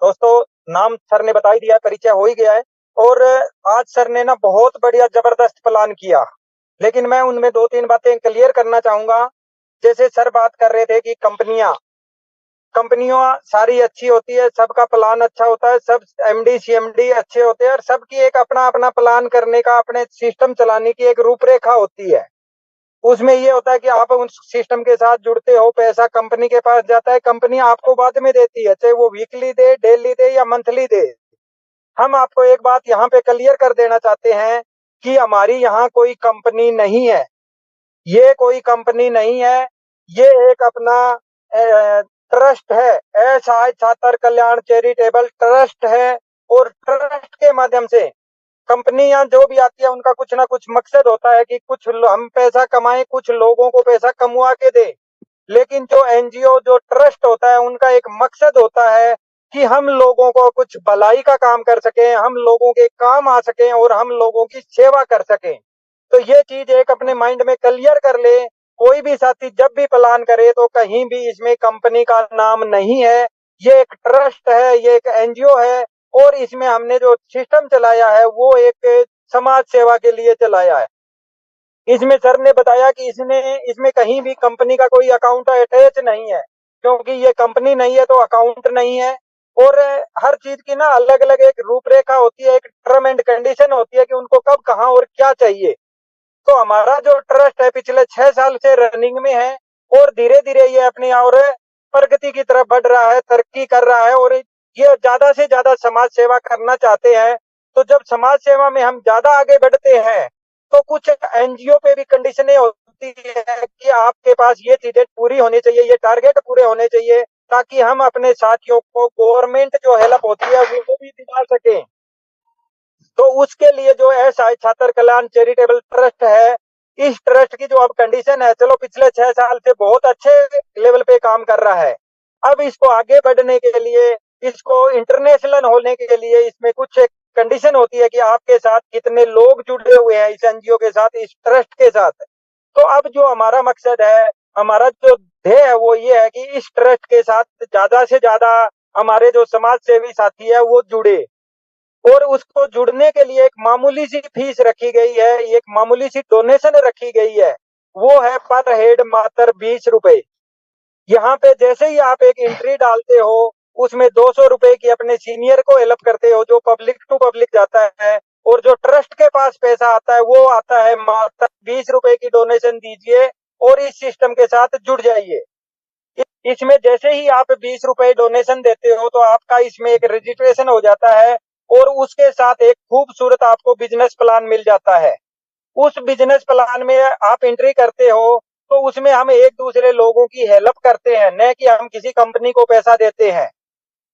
दोस्तों, नाम सर ने बता ही दिया, परिचय हो ही गया है। और आज सर ने ना बहुत बढ़िया जबरदस्त प्लान किया, लेकिन मैं उनमें 2-3 बातें क्लियर करना चाहूंगा। जैसे सर बात कर रहे थे कि कंपनियां सारी अच्छी होती है, सबका प्लान अच्छा होता है, सब एमडी सीएमडी अच्छे होते हैं और सबकी एक अपना अपना प्लान करने का, अपने सिस्टम चलाने की एक रूपरेखा होती है। उसमें ये होता है कि आप उन सिस्टम के साथ जुड़ते हो, पैसा कंपनी के पास जाता है, कंपनी आपको बाद में देती है, चाहे वो वीकली दे, डेली दे या मंथली दे। हम आपको एक बात यहाँ पे क्लियर कर देना चाहते हैं कि हमारी यहाँ कोई कंपनी नहीं है, ये कोई कंपनी नहीं है, ये एक अपना ट्रस्ट है। एसआई छात्र कल्याण चैरिटेबल ट्रस्ट है और ट्रस्ट के माध्यम से कंपनियां जो भी आती है उनका कुछ ना कुछ मकसद होता है कि कुछ हम पैसा कमाएं, कुछ लोगों को पैसा कमवा के दे। लेकिन जो एनजीओ, जो ट्रस्ट होता है, उनका एक मकसद होता है कि हम लोगों को कुछ भलाई का काम कर सकें, हम लोगों के काम आ सकें और हम लोगों की सेवा कर सकें। तो ये चीज एक अपने माइंड में क्लियर कर ले। कोई भी साथी जब भी प्लान करे तो कहीं भी इसमें कंपनी का नाम नहीं है, ये एक ट्रस्ट है, ये एक एनजीओ है और इसमें हमने जो सिस्टम चलाया है वो एक समाज सेवा के लिए चलाया है। इसमें सर ने बताया कि इसमें कहीं भी कंपनी का कोई अकाउंट अटैच नहीं है, क्योंकि ये कंपनी नहीं है तो अकाउंट नहीं है। और हर चीज की ना अलग अलग एक रूपरेखा होती है, एक टर्म एंड कंडीशन होती है कि उनको कब, कहां और क्या चाहिए। तो हमारा जो ट्रस्ट है पिछले 6 साल से रनिंग में है और धीरे धीरे ये अपनी और प्रगति की तरफ बढ़ रहा है, तरक्की कर रहा है और ये ज्यादा से ज्यादा समाज सेवा करना चाहते हैं। तो जब समाज सेवा में हम ज्यादा आगे बढ़ते हैं तो कुछ एनजीओ पे भी कंडीशनें होती है कि आपके पास ये चीजें पूरी होनी चाहिए, ये टारगेट पूरे होने चाहिए, ताकि हम अपने साथियों को गवर्नमेंट जो हेल्प होती है वो भी दिला सकें। तो उसके लिए जो एसआई छात्र कल्याण चैरिटेबल ट्रस्ट है, इस ट्रस्ट की जो अब कंडीशन है, चलो पिछले 6 साल से बहुत अच्छे लेवल पे काम कर रहा है। अब इसको आगे बढ़ने के लिए, इसको इंटरनेशनल होने के लिए इसमें कुछ एक कंडीशन होती है कि आपके साथ कितने लोग जुड़े हुए हैं इस एनजीओ के साथ, इस ट्रस्ट के साथ। तो अब जो हमारा मकसद है, हमारा जो ध्येय है वो ये है कि इस ट्रस्ट के साथ ज्यादा से ज्यादा हमारे जो समाज सेवी साथी है वो जुड़े। और उसको जुड़ने के लिए एक मामूली सी फीस रखी गई है, एक मामूली सी डोनेशन रखी गई है, वो है पर हेड मात्र 20 रुपए। यहाँ पे जैसे ही आप एक एंट्री डालते हो, उसमें 200 रुपए की अपने सीनियर को हेल्प करते हो जो पब्लिक टू पब्लिक जाता है, और जो ट्रस्ट के पास पैसा आता है वो आता है मात्र 20 रुपए की डोनेशन दीजिए और इस सिस्टम के साथ जुड़ जाइए। इसमें जैसे ही आप 20 रुपए डोनेशन देते हो तो आपका इसमें एक रजिस्ट्रेशन हो जाता है और उसके साथ एक खूबसूरत आपको बिजनेस प्लान मिल जाता है। उस बिजनेस प्लान में आप एंट्री करते हो तो उसमें हम एक दूसरे लोगों की हेल्प करते हैं, न कि हम किसी कंपनी को पैसा देते हैं।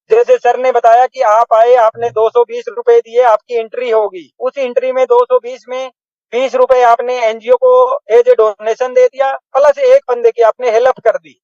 जैसे सर ने बताया कि आप आए, आपने 220 रुपए दिए, आपकी एंट्री होगी, उस एंट्री में 220 में 20 रुपए आपने एनजीओ को एज ए डोनेशन दे दिया, प्लस एक बंदे की आपने हेल्प कर दी।